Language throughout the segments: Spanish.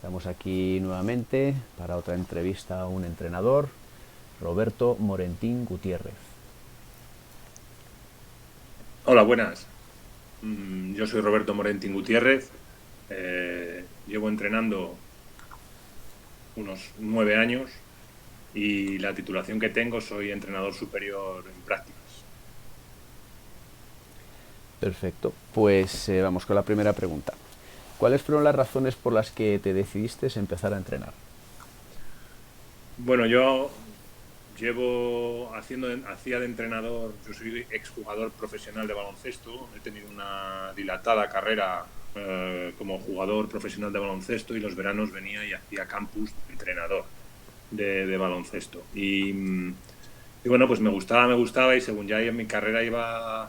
Estamos aquí nuevamente para otra entrevista a un entrenador, Roberto Morentín Gutiérrez. Hola, buenas. Yo soy Roberto Morentín Gutiérrez. Llevo entrenando unos 9 años y la titulación que tengo soy entrenador superior en prácticas. Perfecto, pues vamos con la primera pregunta. ¿Cuáles fueron las razones por las que te decidiste empezar a entrenar? Bueno, yo hacía de entrenador, yo soy exjugador profesional de baloncesto, he tenido una dilatada carrera como jugador profesional de baloncesto y los veranos venía y hacía campus de entrenador de baloncesto. Y bueno, pues me gustaba y según ya mi carrera iba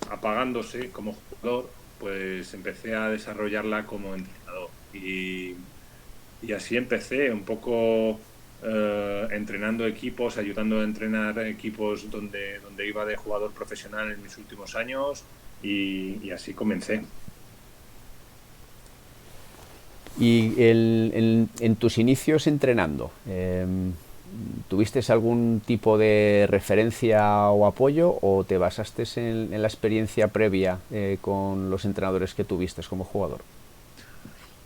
apagándose como jugador, pues empecé a desarrollarla como entrenador. Y así empecé un poco entrenando equipos, ayudando a entrenar equipos donde iba de jugador profesional en mis últimos años y así comencé. Y en tus inicios entrenando, ¿tuviste algún tipo de referencia o apoyo o te basaste en la experiencia previa con los entrenadores que tuviste como jugador?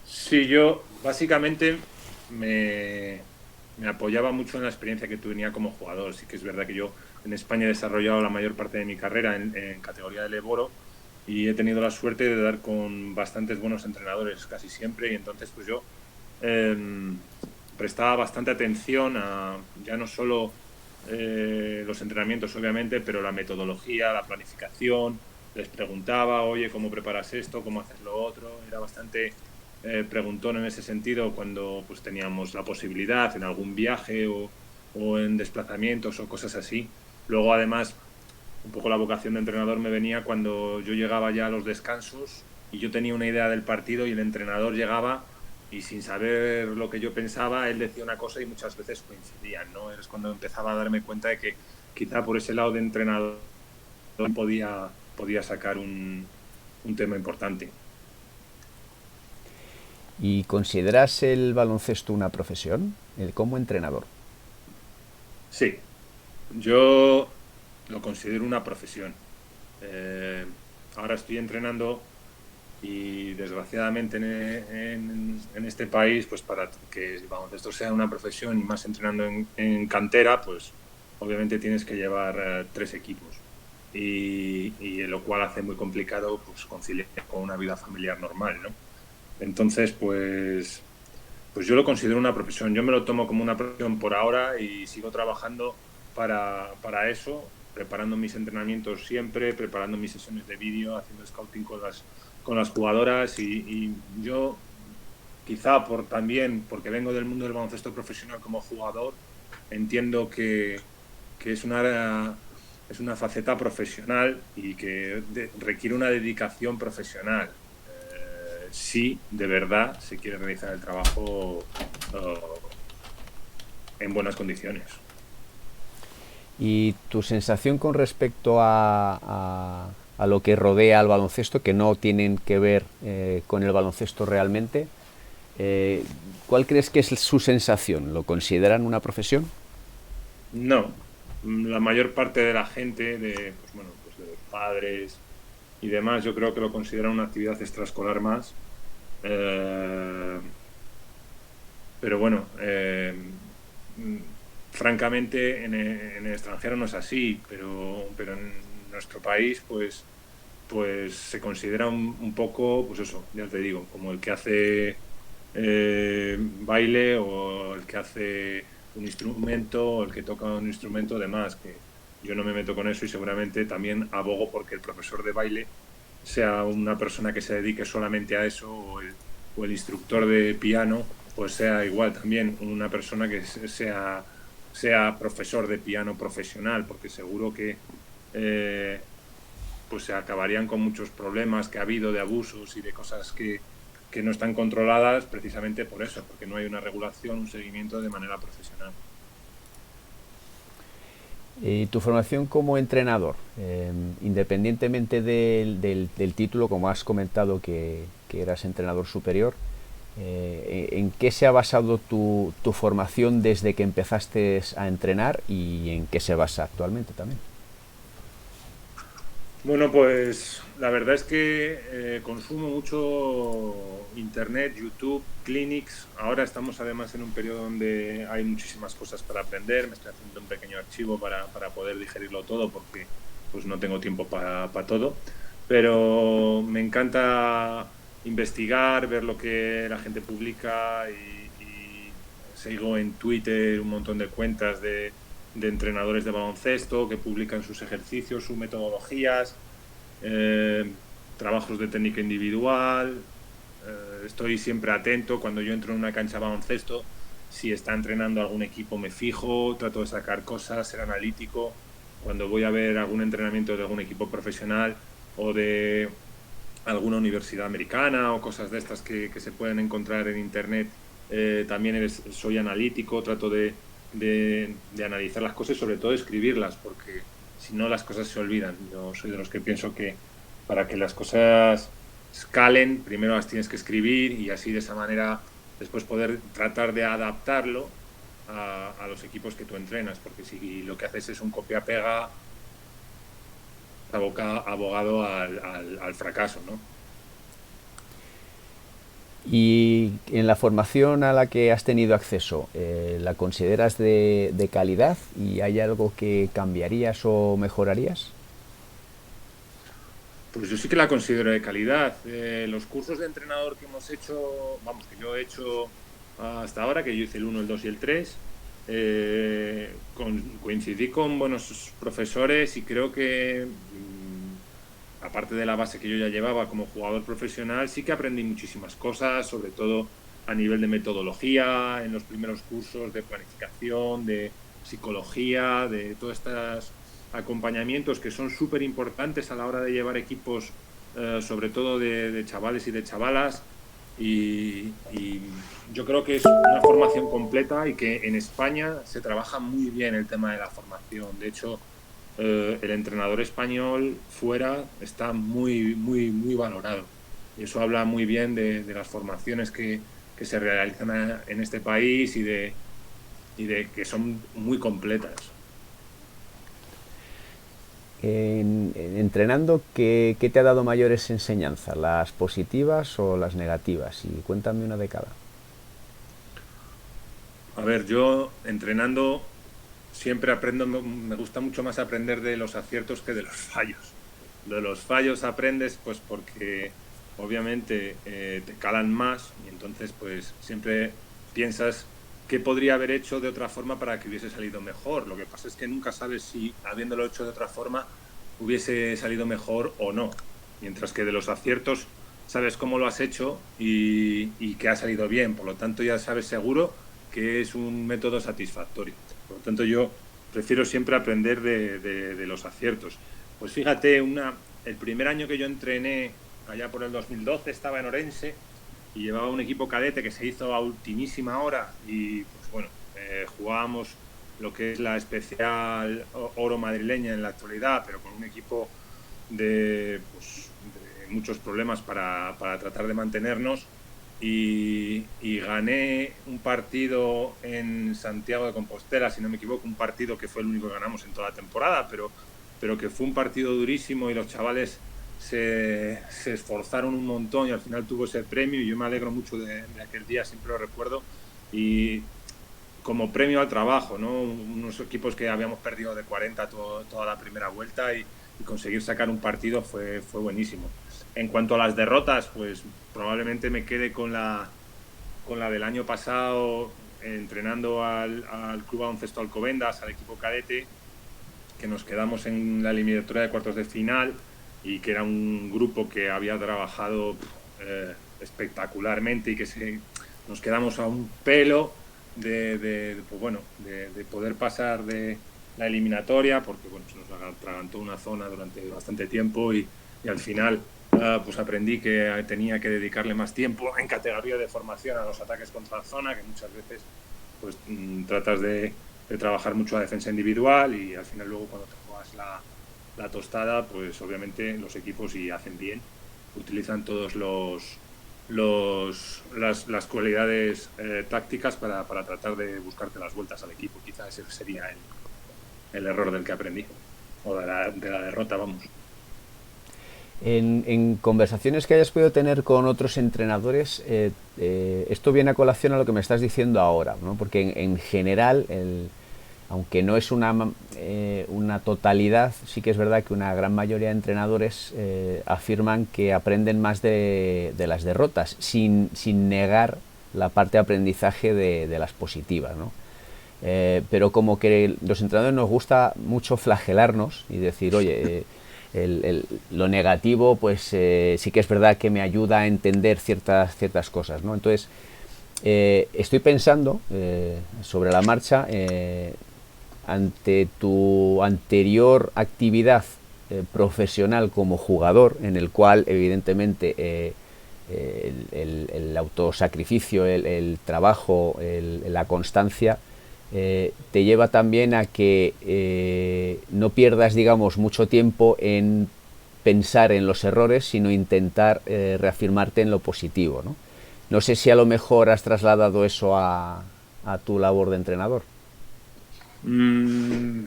Sí, yo básicamente me apoyaba mucho en la experiencia que tenía como jugador. Sí que es verdad que yo en España he desarrollado la mayor parte de mi carrera en categoría de Leboro y he tenido la suerte de dar con bastantes buenos entrenadores casi siempre y entonces pues yo eh, prestaba bastante atención a ya no solo los entrenamientos obviamente, pero la metodología, la planificación. Les preguntaba, oye, ¿cómo preparas esto? ¿Cómo haces lo otro? Era bastante preguntón en ese sentido cuando pues teníamos la posibilidad en algún viaje o en desplazamientos o cosas así. Luego, además, un poco la vocación de entrenador me venía cuando yo llegaba ya a los descansos y yo tenía una idea del partido y el entrenador llegaba y sin saber lo que yo pensaba, él decía una cosa y muchas veces coincidían, ¿no? Es cuando empezaba a darme cuenta de que quizá por ese lado de entrenador podía sacar un tema importante. ¿Y consideras el baloncesto una profesión como entrenador? Sí, yo lo considero una profesión. Eh, Ahora estoy entrenando y desgraciadamente en este país, pues para que el baloncesto sea una profesión y más entrenando en cantera, pues obviamente tienes que llevar tres equipos. Y lo cual hace muy complicado pues conciliar con una vida familiar normal, ¿no? Entonces, pues yo lo considero una profesión. Yo me lo tomo como una profesión por ahora y sigo trabajando para eso, preparando mis entrenamientos siempre, preparando mis sesiones de vídeo, haciendo scouting con las jugadoras y yo quizá también porque vengo del mundo del baloncesto profesional como jugador, entiendo que es una faceta profesional y que requiere una dedicación profesional. Si de verdad se quiere realizar el trabajo en buenas condiciones. ¿Y tu sensación con respecto a lo que rodea al baloncesto, que no tienen que ver con el baloncesto realmente, eh, ¿cuál crees que es su sensación? ¿Lo consideran una profesión? No, la mayor parte de la gente, pues bueno, pues de los padres y demás, yo creo que lo consideran una actividad extraescolar más. Eh, pero bueno, francamente en el extranjero no es así, pero en nuestro país pues se considera un poco, pues eso, ya te digo, como el que hace baile o el que hace un instrumento o el que toca un instrumento, demás, que yo no me meto con eso y seguramente también abogo porque el profesor de baile sea una persona que se dedique solamente a eso o el instructor de piano pues sea igual también una persona que sea profesor de piano profesional, porque seguro que eh, pues se acabarían con muchos problemas que ha habido de abusos y de cosas que no están controladas precisamente por eso, porque no hay una regulación, un seguimiento de manera profesional. ¿Y tu formación como entrenador, independientemente del título, como has comentado que eras entrenador superior, ¿En qué se ha basado tu formación desde que empezaste a entrenar y en qué se basa actualmente también? Bueno, pues la verdad es que consumo mucho Internet, YouTube, clinics. Ahora estamos además en un periodo donde hay muchísimas cosas para aprender. Me estoy haciendo un pequeño archivo para poder digerirlo todo porque pues no tengo tiempo para todo. Pero me encanta investigar, ver lo que la gente publica y sigo en Twitter un montón de cuentas de entrenadores de baloncesto que publican sus ejercicios, sus metodologías, eh, trabajos de técnica individual. Estoy siempre atento cuando yo entro en una cancha de baloncesto. Si está entrenando algún equipo me fijo, trato de sacar cosas, ser analítico. Cuando voy a ver algún entrenamiento de algún equipo profesional o de alguna universidad americana o cosas de estas que se pueden encontrar en internet, también soy analítico, trato de analizar las cosas y sobre todo escribirlas, porque si no las cosas se olvidan. Yo soy de los que pienso que para que las cosas escalen, primero las tienes que escribir y así de esa manera después poder tratar de adaptarlo a los equipos que tú entrenas, porque si lo que haces es un copia-pega, abogado al fracaso, ¿no? Y en la formación a la que has tenido acceso, ¿la consideras de calidad y hay algo que cambiarías o mejorarías? Pues yo sí que la considero de calidad. Los cursos de entrenador que hemos hecho, vamos, que yo he hecho hasta ahora, que yo hice el uno, el 2 y el 3, coincidí con buenos profesores y creo que, aparte de la base que yo ya llevaba como jugador profesional, sí que aprendí muchísimas cosas, sobre todo a nivel de metodología, en los primeros cursos de planificación, de psicología, de todas estas acompañamientos que son súper importantes a la hora de llevar equipos, sobre todo de chavales y de chavalas. Y yo creo que es una formación completa y que en España se trabaja muy bien el tema de la formación. De hecho, el entrenador español fuera está muy, muy, muy valorado. Y eso habla muy bien de las formaciones que se realizan en este país y de que son muy completas. Entrenando, ¿qué te ha dado mayores enseñanzas? ¿Las positivas o las negativas? Y cuéntame una de cada. A ver, yo entrenando siempre aprendo, me gusta mucho más aprender de los aciertos que de los fallos. De los fallos aprendes pues porque obviamente te calan más y entonces pues siempre piensas qué podría haber hecho de otra forma para que hubiese salido mejor. Lo que pasa es que nunca sabes si habiéndolo hecho de otra forma hubiese salido mejor o no. Mientras que de los aciertos sabes cómo lo has hecho y que ha salido bien. Por lo tanto ya sabes seguro que es un método satisfactorio. Por lo tanto yo prefiero siempre aprender de los aciertos. Pues fíjate, el primer año que yo entrené, allá por el 2012, estaba en Orense y llevaba un equipo cadete que se hizo a ultimísima hora y pues bueno, jugábamos lo que es la especial oro madrileña en la actualidad, pero con un equipo de muchos problemas para tratar de mantenernos y gané un partido en Santiago de Compostela, si no me equivoco, un partido que fue el único que ganamos en toda la temporada, pero que fue un partido durísimo y los chavales se esforzaron un montón y al final tuvo ese premio y yo me alegro mucho de aquel día, siempre lo recuerdo y como premio al trabajo, ¿no? Unos equipos que habíamos perdido de 40 toda la primera vuelta y conseguir sacar un partido fue buenísimo. En cuanto a las derrotas, pues probablemente me quede con la del año pasado entrenando al Club Baloncesto Alcobendas, al equipo cadete, que nos quedamos en la eliminatoria de cuartos de final y que era un grupo que había trabajado espectacularmente y que nos quedamos a un pelo pues bueno, de poder pasar de la eliminatoria porque bueno, se nos atragantó una zona durante bastante tiempo y al final pues aprendí que tenía que dedicarle más tiempo en categoría de formación a los ataques contra la zona, que muchas veces pues tratas de trabajar mucho la defensa individual y al final luego cuando te juegas la tostada, pues obviamente los equipos, y hacen bien, utilizan todos las cualidades tácticas para tratar de buscarte las vueltas al equipo. Quizás ese sería el error del que aprendí, o de la derrota, vamos. En conversaciones que hayas podido tener con otros entrenadores, esto viene a colación a lo que me estás diciendo ahora, ¿no? Porque en general, aunque no es una totalidad, sí que es verdad que una gran mayoría de entrenadores afirman que aprenden más de las derrotas, sin negar la parte de aprendizaje de las positivas, ¿no? Pero como que los entrenadores nos gusta mucho flagelarnos y decir, oye, lo negativo, pues sí que es verdad que me ayuda a entender ciertas cosas, ¿no? Entonces, estoy pensando sobre la marcha, ante tu anterior actividad profesional como jugador, en el cual evidentemente el autosacrificio, el trabajo, la constancia te lleva también a que no pierdas, digamos, mucho tiempo en pensar en los errores, sino intentar reafirmarte en lo positivo, ¿no? No sé si a lo mejor has trasladado eso a tu labor de entrenador. Mm,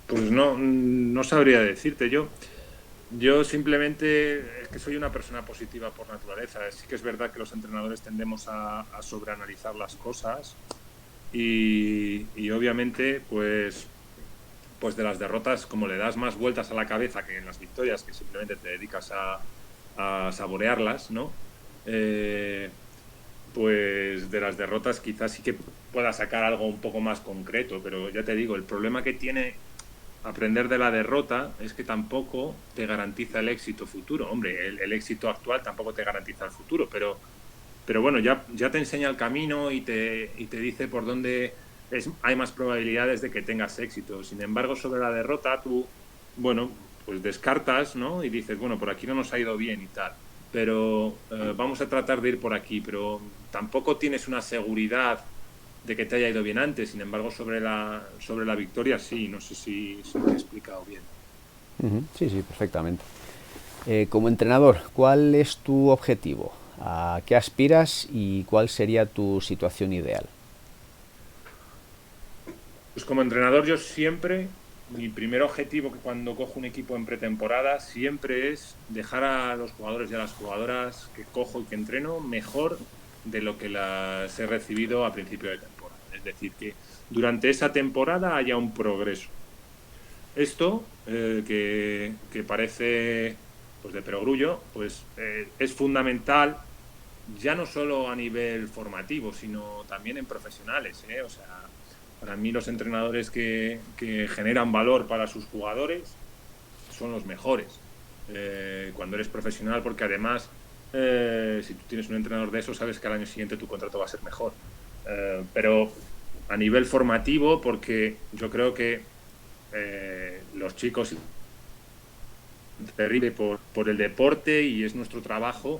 pues no sabría decirte. Yo simplemente es que soy una persona positiva por naturaleza. Sí que es verdad que los entrenadores tendemos a sobreanalizar las cosas y obviamente pues de las derrotas, como le das más vueltas a la cabeza que en las victorias, que simplemente te dedicas a saborearlas, ¿no? Eh, pues de las derrotas quizás sí que pueda sacar algo un poco más concreto, pero ya te digo, el problema que tiene aprender de la derrota es que tampoco te garantiza el éxito futuro. Hombre, el éxito actual tampoco te garantiza el futuro, pero bueno, ya te enseña el camino y te dice por dónde hay más probabilidades de que tengas éxito. Sin embargo, sobre la derrota, tú, bueno, pues descartas, ¿no? Y dices, bueno, por aquí no nos ha ido bien y tal, pero vamos a tratar de ir por aquí, pero tampoco tienes una seguridad de que te haya ido bien antes. Sin embargo, sobre la victoria sí, no sé si me he explicado bien. Sí, sí, perfectamente. Como entrenador, ¿cuál es tu objetivo? ¿A qué aspiras y cuál sería tu situación ideal? Pues como entrenador yo siempre, mi primer objetivo que cuando cojo un equipo en pretemporada siempre es dejar a los jugadores y a las jugadoras que cojo y que entreno mejor de lo que las he recibido a principio de temporada. Es decir, que durante esa temporada haya un progreso. Esto, que parece pues de perogrullo, pues es fundamental ya no solo a nivel formativo, sino también en profesionales, ¿eh? O sea, para mí los entrenadores que generan valor para sus jugadores son los mejores. Cuando eres profesional, porque además, si tú tienes un entrenador de eso, sabes que al año siguiente tu contrato va a ser mejor. Pero a nivel formativo, porque yo creo que los chicos terrible por el deporte y es nuestro trabajo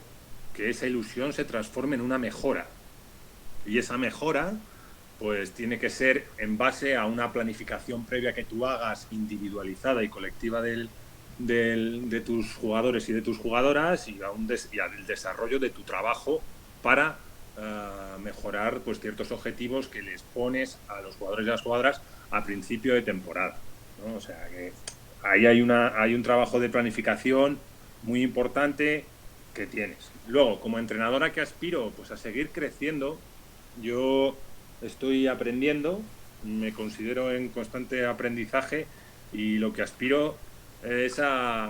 que esa ilusión se transforme en una mejora. Y esa mejora, pues tiene que ser en base a una planificación previa que tú hagas individualizada y colectiva de tus jugadores y de tus jugadoras y al desarrollo de tu trabajo para mejorar pues ciertos objetivos que les pones a los jugadores y a las jugadoras a principio de temporada, ¿no? O sea que ahí hay un trabajo de planificación muy importante que tienes. Luego, como entrenadora que aspiro pues a seguir creciendo, yo estoy aprendiendo, me considero en constante aprendizaje y lo que aspiro es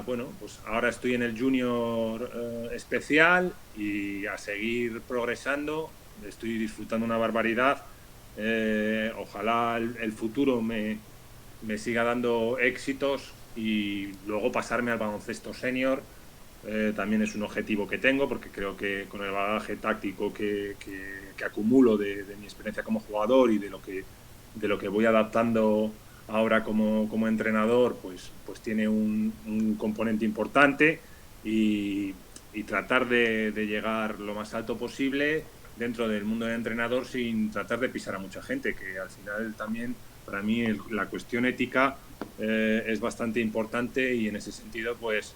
bueno, pues ahora estoy en el junior especial y a seguir progresando, estoy disfrutando una barbaridad, ojalá el futuro me siga dando éxitos y luego pasarme al baloncesto senior. También es un objetivo que tengo porque creo que con el bagaje táctico que acumulo de mi experiencia como jugador y de lo que voy adaptando ahora como entrenador, pues tiene un componente importante y tratar de llegar lo más alto posible dentro del mundo del entrenador sin tratar de pisar a mucha gente, que al final también para mí la cuestión ética es bastante importante y en ese sentido pues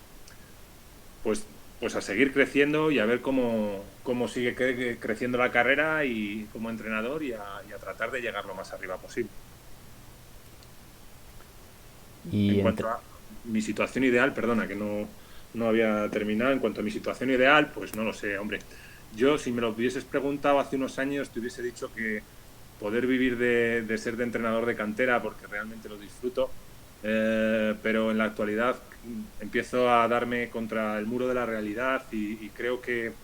pues a seguir creciendo y a ver cómo sigue creciendo la carrera y como entrenador y a tratar de llegar lo más arriba posible. En Y cuanto a mi situación ideal, perdona que no había terminado, en cuanto a mi situación ideal, pues no lo sé, hombre. Yo, si me lo hubieses preguntado hace unos años, te hubiese dicho que poder vivir de ser de entrenador de cantera, porque realmente lo disfruto, pero en la actualidad empiezo a darme contra el muro de la realidad y creo que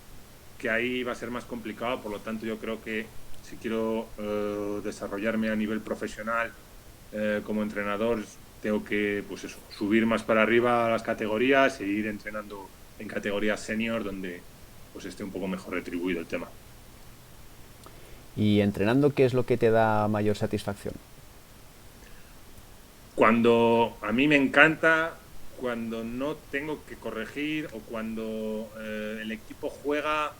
ahí va a ser más complicado, por lo tanto yo creo que si quiero desarrollarme a nivel profesional como entrenador, tengo que pues eso, subir más para arriba a las categorías e ir entrenando en categorías senior donde pues esté un poco mejor retribuido el tema. y entrenando, ¿qué es lo que te da mayor satisfacción? Cuando a mí me encanta, cuando no tengo que corregir o cuando el equipo juega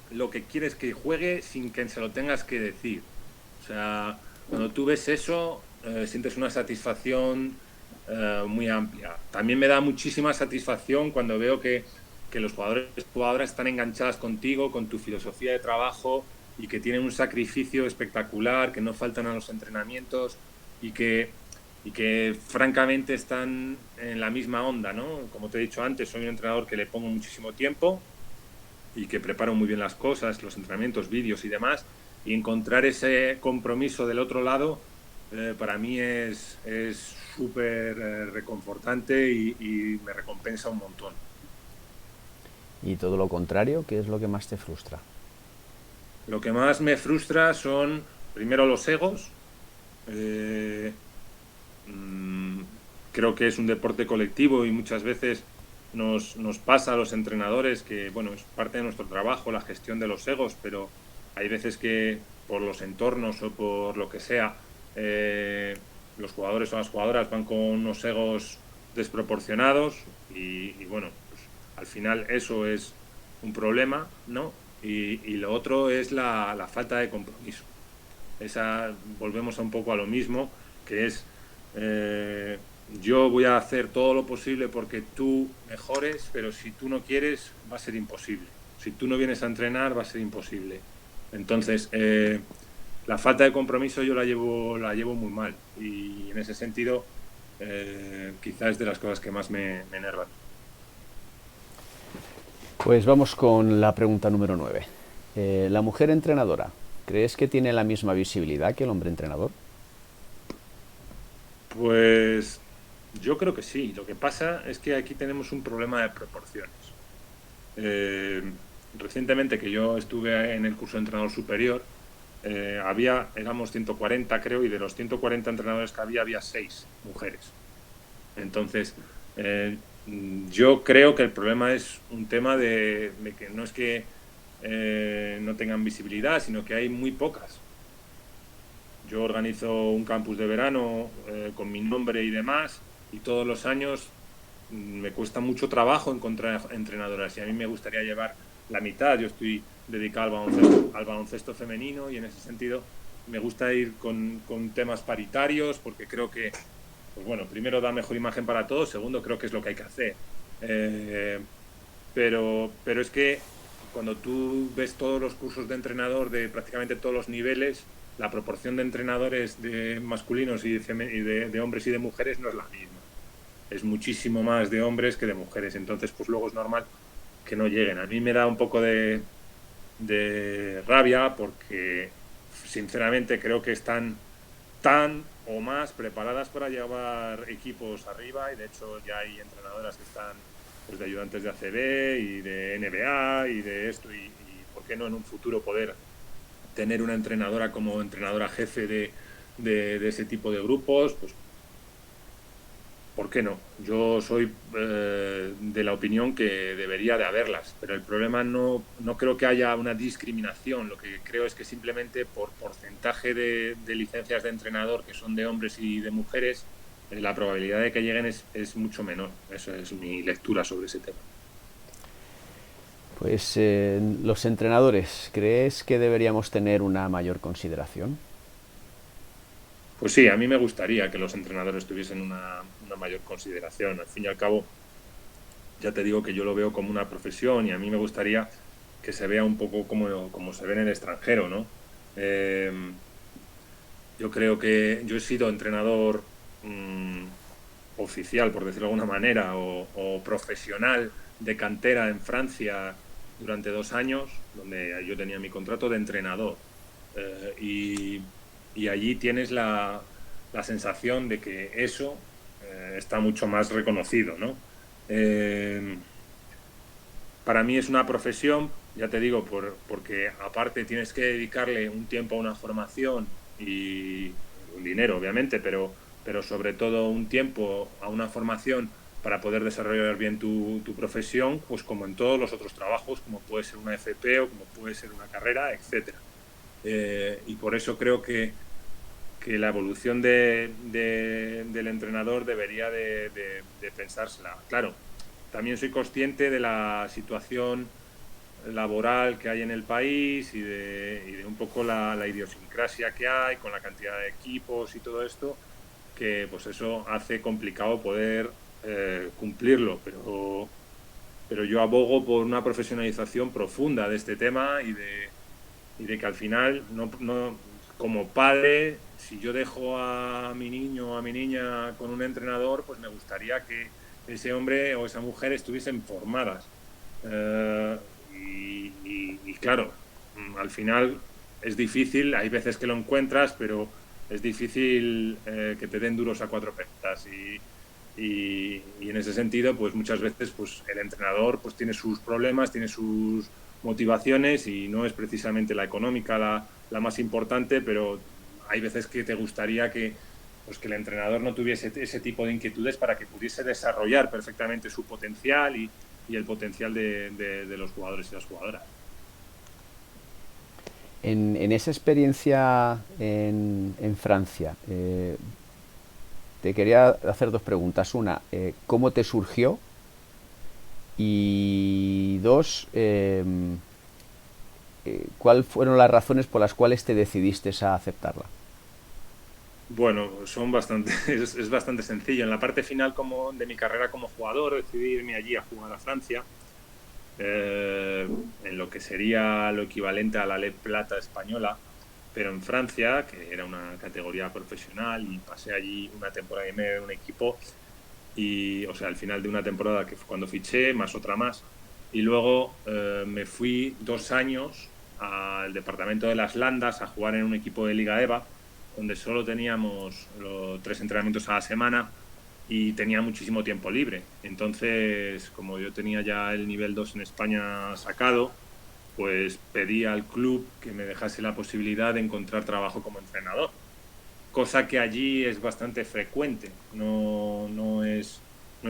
lo que quieres que juegue sin que se lo tengas que decir. O sea, cuando tú ves eso, sientes una satisfacción muy amplia. También me da muchísima satisfacción cuando veo que los jugadores y jugadoras están enganchadas contigo, con tu filosofía de trabajo y que tienen un sacrificio espectacular, que no faltan a los entrenamientos y que francamente están en la misma onda, ¿no? Como te he dicho antes, soy un entrenador que le pongo muchísimo tiempo y que preparo muy bien las cosas, los entrenamientos, vídeos y demás, y encontrar ese compromiso del otro lado para mí es súper reconfortante y me recompensa un montón. Y todo lo contrario, ¿qué es lo que más te frustra? Lo que más me frustra son, primero, los egos. Eh, mm, Creo que es un deporte colectivo y muchas veces nos pasa a los entrenadores que, bueno, es parte de nuestro trabajo la gestión de los egos, pero hay veces que por los entornos o por lo que sea, los jugadores o las jugadoras van con unos egos desproporcionados y bueno, pues al final eso es un problema, ¿no? Y lo otro es la falta de compromiso. Volvemos a un poco a lo mismo, que es yo voy a hacer todo lo posible porque tú mejores, pero si tú no quieres va a ser imposible. Si tú no vienes a entrenar va a ser imposible. Entonces, la falta de compromiso yo la llevo muy mal y en ese sentido quizás es de las cosas que más me enervan. Pues vamos con la pregunta número 9. La mujer entrenadora, ¿crees que tiene la misma visibilidad que el hombre entrenador? Pues yo creo que sí. Lo que pasa es que aquí tenemos un problema de proporciones. Eh, Recientemente que yo estuve en el curso de entrenador superior, éramos 140 creo, y de los 140 entrenadores que había 6 mujeres. Entonces, yo creo que el problema es un tema de que no es que no tengan visibilidad, sino que hay muy pocas. Yo organizo un campus de verano con mi nombre y demás, y todos los años me cuesta mucho trabajo encontrar entrenadoras y a mí me gustaría llevar la mitad. Yo estoy dedicado al baloncesto femenino y en ese sentido me gusta ir con temas paritarios porque creo que, pues bueno, primero da mejor imagen para todos, segundo creo que es lo que hay que hacer. Eh, pero es que cuando tú ves todos los cursos de entrenador de prácticamente todos los niveles, la proporción de entrenadores de masculinos y de hombres y de mujeres no es la misma. Es muchísimo más de hombres que de mujeres. Entonces, pues luego es normal que no lleguen. A mí me da un poco de rabia porque, sinceramente, creo que están tan o más preparadas para llevar equipos arriba y de hecho ya hay entrenadoras que están pues, de ayudantes de ACB y de NBA y de esto y por qué no en un futuro poder tener una entrenadora como entrenadora jefe de ese tipo de grupos, pues ¿por qué no? Yo soy de la opinión que debería de haberlas, pero el problema no creo que haya una discriminación. Lo que creo es que simplemente por porcentaje de licencias de entrenador que son de hombres y de mujeres, la probabilidad de que lleguen es mucho menor. Esa es mi lectura sobre ese tema. Pues los entrenadores, ¿crees que deberíamos tener una mayor consideración? Pues sí, a mí me gustaría que los entrenadores tuviesen una mayor consideración. Al fin y al cabo, ya te digo que yo lo veo como una profesión y a mí me gustaría que se vea un poco como se ve en el extranjero, ¿no? Eh, yo creo que yo he sido entrenador oficial, por decirlo de alguna manera, o profesional de cantera en Francia durante 2 años, donde yo tenía mi contrato de entrenador. Eh, y, y allí tienes la sensación de que eso está mucho más reconocido, ¿no? Eh, para mí es una profesión, ya te digo, porque aparte tienes que dedicarle un tiempo a una formación y un dinero, obviamente, pero sobre todo un tiempo a una formación para poder desarrollar bien tu profesión, pues como en todos los otros trabajos, como puede ser una FP o como puede ser una carrera, etcétera. Y por eso creo que la evolución del entrenador debería de pensársela. Claro, también soy consciente de la situación laboral que hay en el país y de un poco la idiosincrasia que hay con la cantidad de equipos y todo esto, que pues eso hace complicado poder cumplirlo, pero yo abogo por una profesionalización profunda de este tema y de que al final, como padre, si yo dejo a mi niño o a mi niña con un entrenador, pues me gustaría que ese hombre o esa mujer estuviesen formadas. Y claro, al final es difícil, hay veces que lo encuentras, pero es difícil que te den duros a cuatro petas. Y en ese sentido, pues muchas veces pues, el entrenador pues, tiene sus problemas, tiene sus motivaciones y no es precisamente la económica la más importante, pero hay veces que te gustaría que el entrenador no tuviese ese tipo de inquietudes para que pudiese desarrollar perfectamente su potencial y el potencial de los jugadores y las jugadoras. En esa experiencia en Francia, te quería hacer dos preguntas. Una, ¿cómo te surgió? Y dos, ¿cuáles fueron las razones por las cuales te decidiste a aceptarla? Bueno, es bastante sencillo. En la parte final de mi carrera como jugador, decidí irme allí a jugar a Francia, en lo que sería lo equivalente a la Leb Plata española, pero en Francia, que era una categoría profesional, y pasé allí una temporada y media en un equipo, y, o sea, al final de una temporada que fue cuando fiché, más otra más, y luego me fui 2 años al departamento de las Landas a jugar en un equipo de Liga EVA, donde solo teníamos los 3 entrenamientos a la semana y tenía muchísimo tiempo libre. Entonces, como yo tenía ya el nivel 2 en España sacado, pues pedí al club que me dejase la posibilidad de encontrar trabajo como entrenador, cosa que allí es bastante frecuente, no es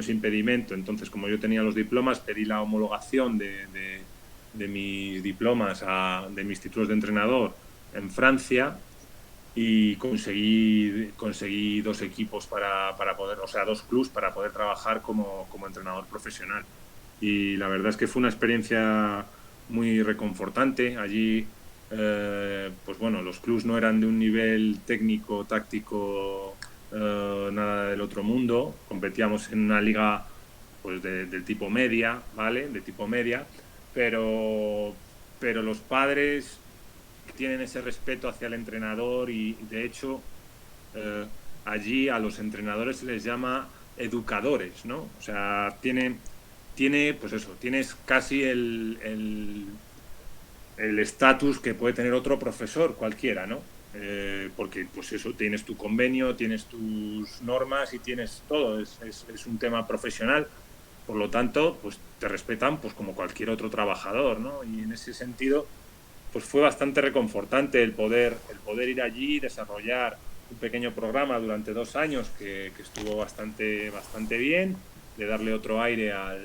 impedimento. Entonces, como yo tenía los diplomas, pedí la homologación de mis diplomas, de mis títulos de entrenador en Francia y conseguí 2 equipos para poder, o sea, 2 clubs para poder trabajar como entrenador profesional. Y la verdad es que fue una experiencia muy reconfortante. Allí, pues bueno, los clubs no eran de un nivel técnico, táctico, nada del otro mundo. Competíamos en una liga pues del tipo media, ¿vale? De tipo media, pero los padres tienen ese respeto hacia el entrenador y de hecho eh, allí a los entrenadores se les llama educadores, ¿no? O sea, pues eso, tienes casi el estatus que puede tener otro profesor cualquiera, ¿no? Porque pues eso, tienes tu convenio, tienes tus normas y tienes todo, es un tema profesional, por lo tanto, pues te respetan pues como cualquier otro trabajador, ¿no? Y en ese sentido, pues fue bastante reconfortante el poder ir allí y desarrollar un pequeño programa durante 2 años que estuvo bastante, bastante bien, de darle otro aire a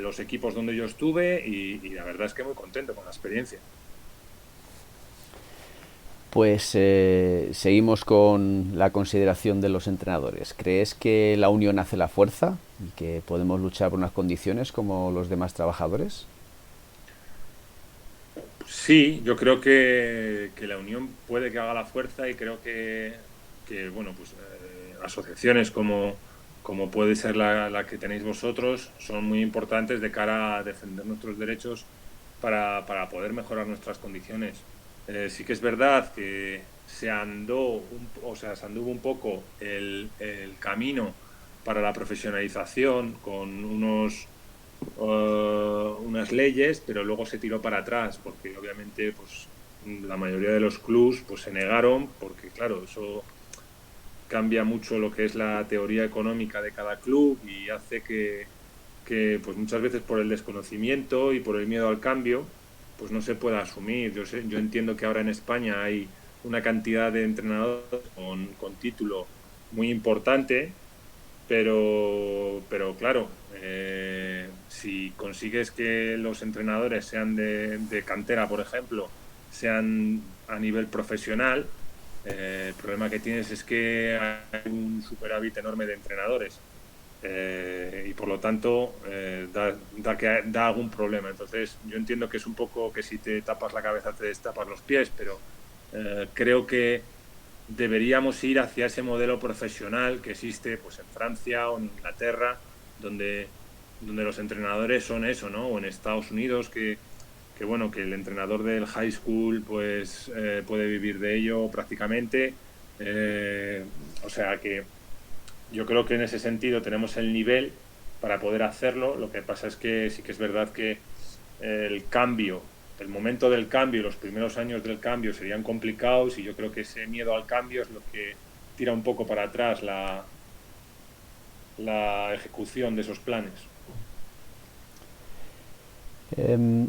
los equipos donde yo estuve y la verdad es que muy contento con la experiencia. Pues seguimos con la consideración de los entrenadores. ¿Crees que la unión hace la fuerza y que podemos luchar por unas condiciones como los demás trabajadores? Sí, yo creo que la unión puede que haga la fuerza y creo que bueno, pues asociaciones como puede ser la que tenéis vosotros, son muy importantes de cara a defender nuestros derechos para poder mejorar nuestras condiciones. Sí que es verdad que se anduvo un poco el camino para la profesionalización con unas leyes, pero luego se tiró para atrás porque obviamente pues la mayoría de los clubs pues se negaron porque claro, eso cambia mucho lo que es la teoría económica de cada club y hace que pues muchas veces por el desconocimiento y por el miedo al cambio pues no se pueda asumir. Yo entiendo que ahora en España hay una cantidad de entrenadores con título muy importante, pero claro, si consigues que los entrenadores sean de cantera, por ejemplo, sean a nivel profesional, el problema que tienes es que hay un superávit enorme de entrenadores y por lo tanto da algún problema. Entonces yo entiendo que es un poco que si te tapas la cabeza te destapas los pies, pero creo que deberíamos ir hacia ese modelo profesional que existe pues en Francia o en Inglaterra, donde los entrenadores son eso, ¿no? O en Estados Unidos que bueno, que el entrenador del high school pues puede vivir de ello prácticamente. O sea que yo creo que en ese sentido tenemos el nivel para poder hacerlo. Lo que pasa es que sí que es verdad que el cambio, el momento del cambio y los primeros años del cambio serían complicados y yo creo que ese miedo al cambio es lo que tira un poco para atrás la ejecución de esos planes. Em,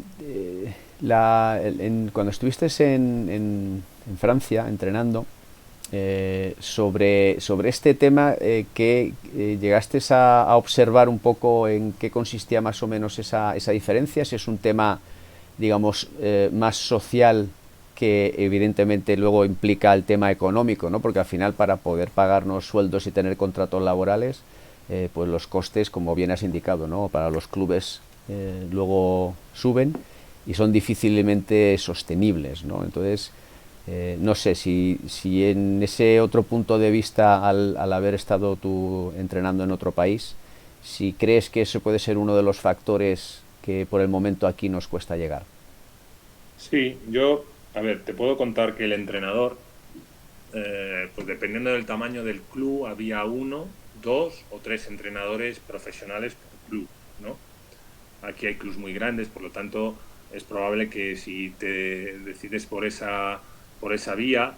cuando estuviste en Francia entrenando, sobre este tema, que llegaste a observar un poco en qué consistía más o menos esa diferencia, si es un tema, digamos, más social que evidentemente luego implica el tema económico, ¿no? Porque al final para poder pagarnos sueldos y tener contratos laborales, pues los costes, como bien has indicado, ¿no? Para los clubes luego suben y son difícilmente sostenibles, ¿no? Entonces, no sé si en ese otro punto de vista, al haber estado tú entrenando en otro país, si crees que eso puede ser uno de los factores que por el momento aquí nos cuesta llegar. Sí, a ver, te puedo contar que el entrenador, pues dependiendo del tamaño del club, había uno, dos o tres entrenadores profesionales por club, ¿no? Aquí hay clubs muy grandes, por lo tanto, es probable que si te decides por esa vía,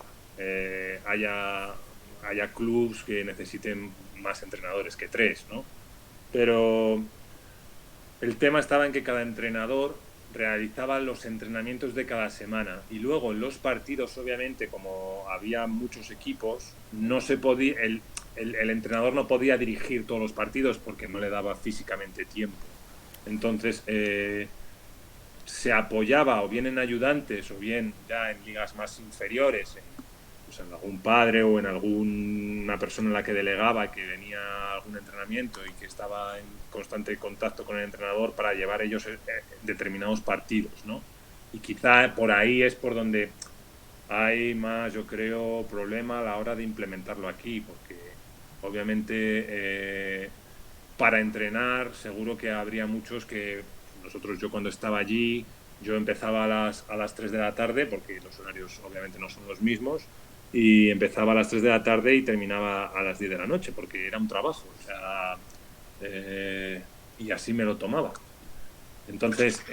haya clubs que necesiten más entrenadores que tres, ¿no? Pero el tema estaba en que cada entrenador realizaba los entrenamientos de cada semana y luego en los partidos, obviamente, como había muchos equipos, no se podía, el entrenador no podía dirigir todos los partidos porque no le daba físicamente tiempo. Entonces, se apoyaba o bien en ayudantes o bien ya en ligas más inferiores, pues en algún padre o en alguna persona en la que delegaba que venía a algún entrenamiento y que estaba en constante contacto con el entrenador para llevar ellos determinados partidos, ¿no? Y quizá por ahí es por donde hay más, yo creo, problema a la hora de implementarlo aquí, porque obviamente para entrenar seguro que habría muchos que nosotros, yo cuando estaba allí, yo empezaba a las 3 de la tarde, porque los horarios obviamente no son los mismos, y empezaba a las 3 de la tarde y terminaba a las 10 de la noche, porque era un trabajo, o sea, y así me lo tomaba. Entonces,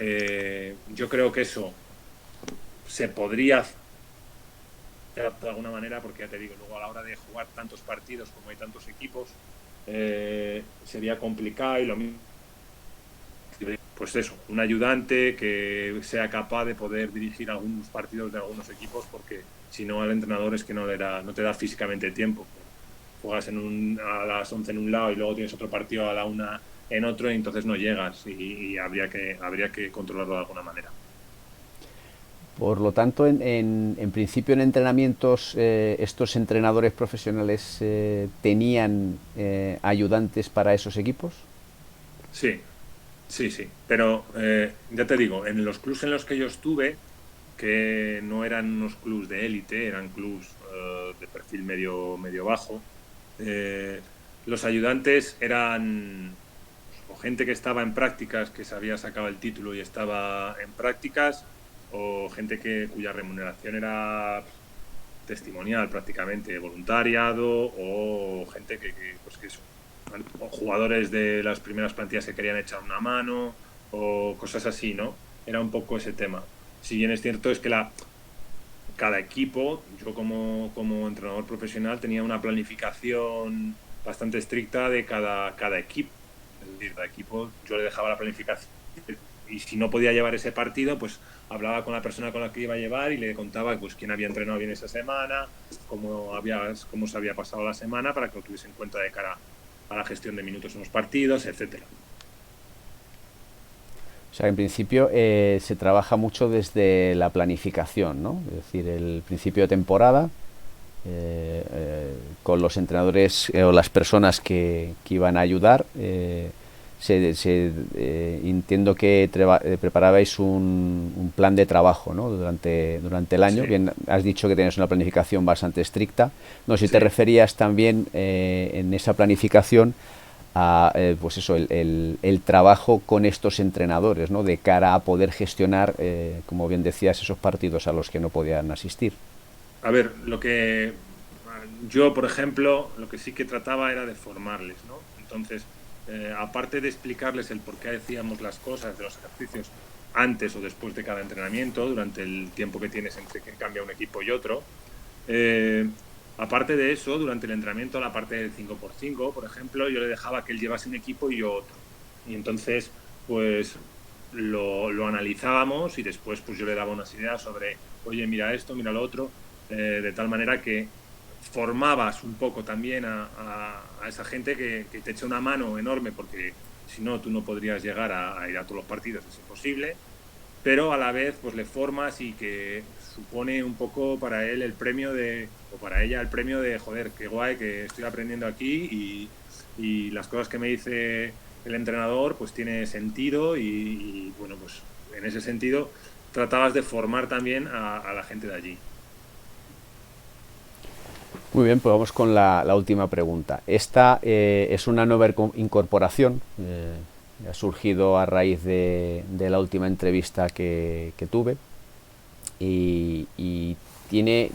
yo creo que eso se podría hacer de alguna manera, porque ya te digo, luego a la hora de jugar tantos partidos como hay tantos equipos, sería complicado y lo mismo pues eso, un ayudante que sea capaz de poder dirigir algunos partidos de algunos equipos, porque si no al entrenador es que no te da físicamente tiempo. Juegas a las 11 en un lado y luego tienes otro partido a la 1 en otro y entonces no llegas y habría que controlarlo de alguna manera. Por lo tanto, en principio en entrenamientos, estos entrenadores profesionales tenían ayudantes para esos equipos. Sí, sí, sí. Pero ya te digo, en los clubs en los que yo estuve, que no eran unos clubs de élite, eran clubs de perfil medio bajo, eh, los ayudantes eran o gente que estaba en prácticas, que se había sacado el título y estaba en prácticas, o gente cuya remuneración era testimonial prácticamente, voluntariado, o gente pues que o jugadores de las primeras plantillas que querían echar una mano, o cosas así, ¿no? Era un poco ese tema. Si bien es cierto es que cada equipo, yo como entrenador profesional tenía una planificación bastante estricta de cada equipo. Es decir, cada equipo yo le dejaba la planificación y si no podía llevar ese partido, pues hablaba con la persona con la que iba a llevar y le contaba pues quién había entrenado bien esa semana, cómo se había pasado la semana para que lo tuviese en cuenta de cara a la gestión de minutos en los partidos, etcétera. O sea, en principio se trabaja mucho desde la planificación, ¿no? Es decir, el principio de temporada, con los entrenadores o las personas que iban a ayudar, entiendo que preparabais un plan de trabajo, ¿no? durante el año. Sí. Bien, has dicho que tenías una planificación bastante estricta. No sé si Sí. te referías también en esa planificación a pues eso, el trabajo con estos entrenadores, ¿no? De cara a poder gestionar, como bien decías, esos partidos a los que no podían asistir. A ver, yo, por ejemplo, lo que sí que trataba era de formarles, ¿no? Entonces, aparte de explicarles el por qué decíamos las cosas de los ejercicios antes o después de cada entrenamiento, durante el tiempo que tienes entre que cambia un equipo y otro, eh, aparte de eso, durante el entrenamiento, la parte del 5x5, por ejemplo, yo le dejaba que él llevase un equipo y yo otro. Y entonces, pues lo analizábamos y después pues yo le daba unas ideas sobre, oye, mira esto, mira lo otro, de tal manera que formabas un poco también a esa gente que te echa una mano enorme, porque si no, tú no podrías llegar a ir a todos los partidos, es imposible, pero a la vez pues le formas y que supone un poco para él o para ella el premio de, joder, qué guay que estoy aprendiendo aquí y las cosas que me dice el entrenador pues tiene sentido y bueno, pues en ese sentido tratabas de formar también a la gente de allí. Muy bien, pues vamos con la última pregunta. Esta es una nueva incorporación, ha surgido a raíz de la última entrevista que tuve y tiene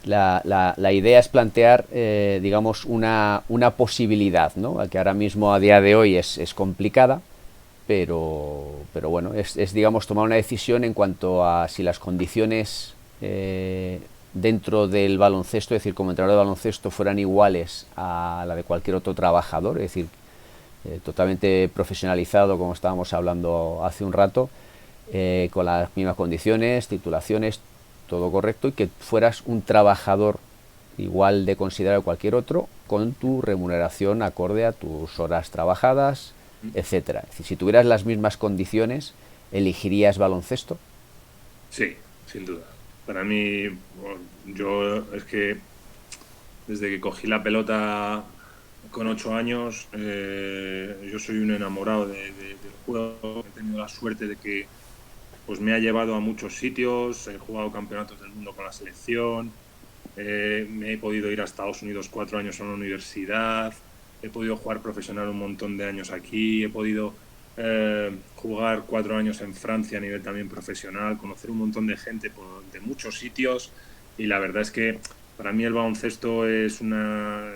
la idea es plantear, digamos, una posibilidad, ¿no? Que ahora mismo a día de hoy es complicada, pero bueno, digamos tomar una decisión en cuanto a si las condiciones dentro del baloncesto, es decir, como entrenador de baloncesto, fueran iguales a la de cualquier otro trabajador, es decir, totalmente profesionalizado, como estábamos hablando hace un rato, con las mismas condiciones, titulaciones, todo correcto, y que fueras un trabajador igual de considerado que cualquier otro, con tu remuneración acorde a tus horas trabajadas, etcétera. Es decir, si tuvieras las mismas condiciones, ¿elegirías baloncesto? Sí, sin duda. Para mí, bueno, yo es que desde que cogí la pelota con 8 años, yo soy un enamorado del juego. He tenido la suerte de que pues me ha llevado a muchos sitios, he jugado campeonatos del mundo con la selección, me he podido ir a Estados Unidos 4 años a una universidad, he podido jugar profesional un montón de años aquí, he podido jugar 4 años en Francia a nivel también profesional, conocer un montón de gente de muchos sitios y la verdad es que para mí el baloncesto es una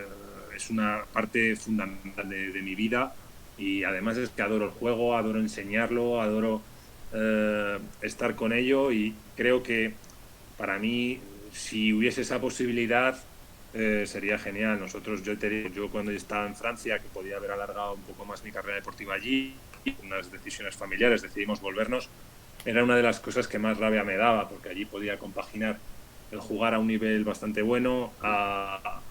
parte fundamental de mi vida y además es que adoro el juego, adoro enseñarlo, adoro estar con ello y creo que para mí si hubiese esa posibilidad sería genial. Yo cuando estaba en Francia, que podía haber alargado un poco más mi carrera deportiva allí, unas decisiones familiares, decidimos volvernos, era una de las cosas que más rabia me daba, porque allí podía compaginar el jugar a un nivel bastante bueno a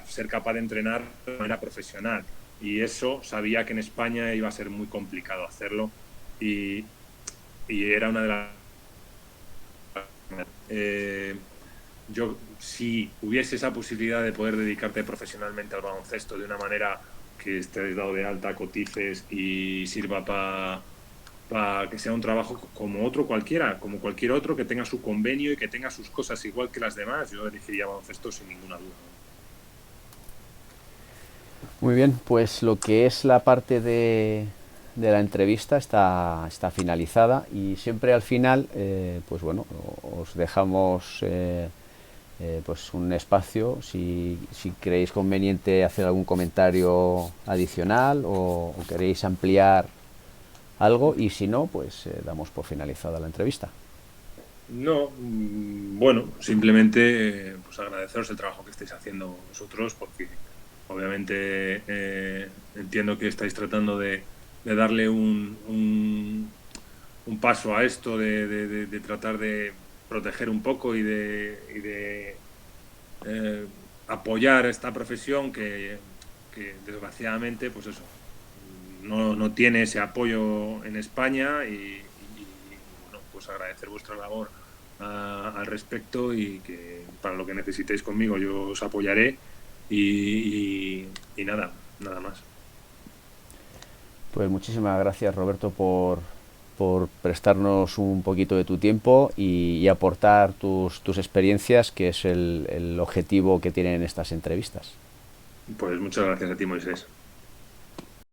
ser capaz de entrenar de manera profesional. Y eso sabía que en España iba a ser muy complicado hacerlo y, y era una de las... Eh, yo, si hubiese esa posibilidad de poder dedicarte profesionalmente al baloncesto de una manera que estés dado de alta, cotices y sirva para que sea un trabajo como otro cualquiera, como cualquier otro, que tenga su convenio y que tenga sus cosas igual que las demás, yo elegiría baloncesto sin ninguna duda. Muy bien, pues lo que es la parte de la entrevista está finalizada y siempre al final, pues bueno, os dejamos pues un espacio si creéis conveniente hacer algún comentario adicional o queréis ampliar algo y si no, pues damos por finalizada la entrevista. No, bueno, simplemente pues agradeceros el trabajo que estáis haciendo vosotros, porque obviamente entiendo que estáis tratando de darle un paso a esto, de tratar de proteger un poco y de apoyar esta profesión que desgraciadamente, pues eso, no tiene ese apoyo en España y, bueno, pues agradecer vuestra labor al respecto y que para lo que necesitéis conmigo yo os apoyaré y nada, nada más. Pues muchísimas gracias Roberto por prestarnos un poquito de tu tiempo y aportar tus experiencias, que es el objetivo que tienen estas entrevistas. Pues muchas gracias a ti, Moisés.